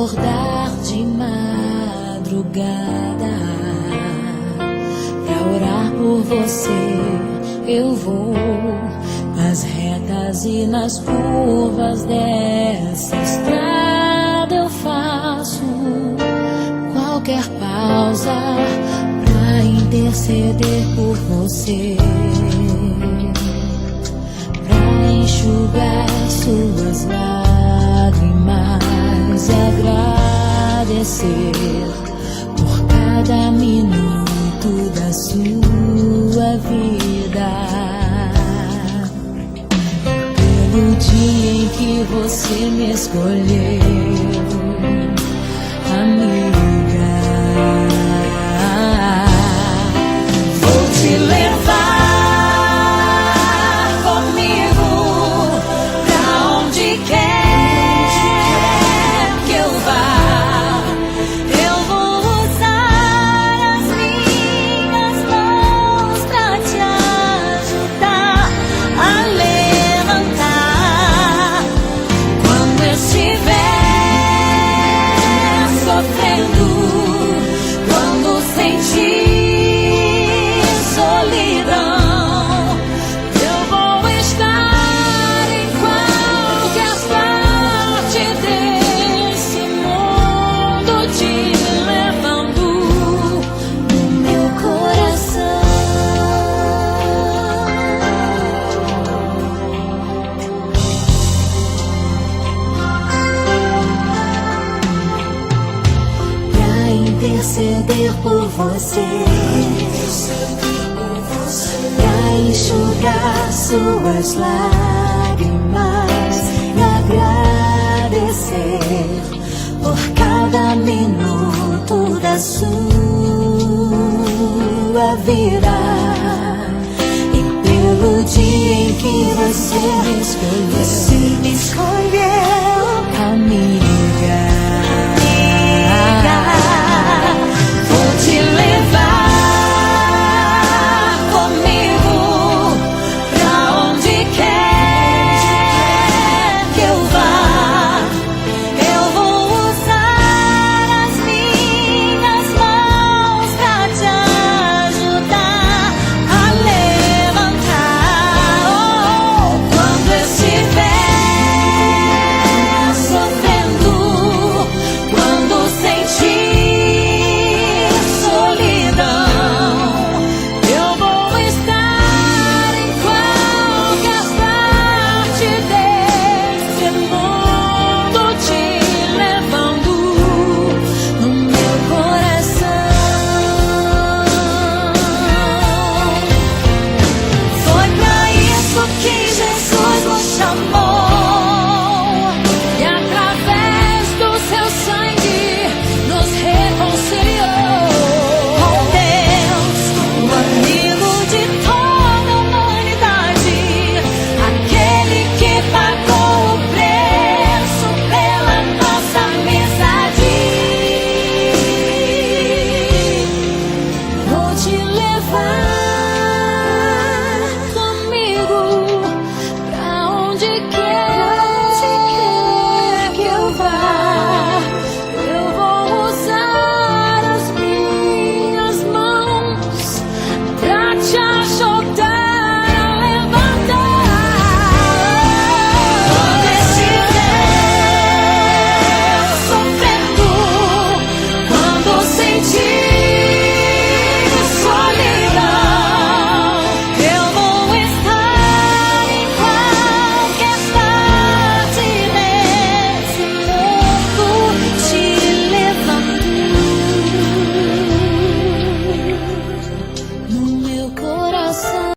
acordar de madrugada pra orar por você. Eu vou nas retas e nas curvas dessa estrada. Eu faço qualquer pausa pra interceder por você, pra enxugar suas lágrimas e agradecer por cada minuto da sua vida, pelo dia em que você me escolheu, amiga. Vou te levar comigo pra onde quer que eu vá. Eu vou usar as minhas mãos pra te ajudar a levantar quando estiver sofrendo, quando sentir solidão. Eu vou estar em qualquer parte desse mundo, te levando no meu coração. Pra interceder por você, pra enxugar suas lágrimas e agradecer por cada minuto da sua vida, e pelo dia em que você me escolheu, amiga. Vou te levar comigo pra onde quer que eu vá. Eu vou usar as minhas mãos pra te ajudar a levantar. Quando estiver sofrendo, quando sentir solidão, eu vou estar em qualquer parte desse mundo, te levando no meu coração. Foi pra isso que Jesus nos chamou, e através do seu sangue nos reconciliou com Deus, o amigo de toda a humanidade, aquele que pagou o preço pela nossa amizade. Vou te levar comigo pra onde quer que eu vá.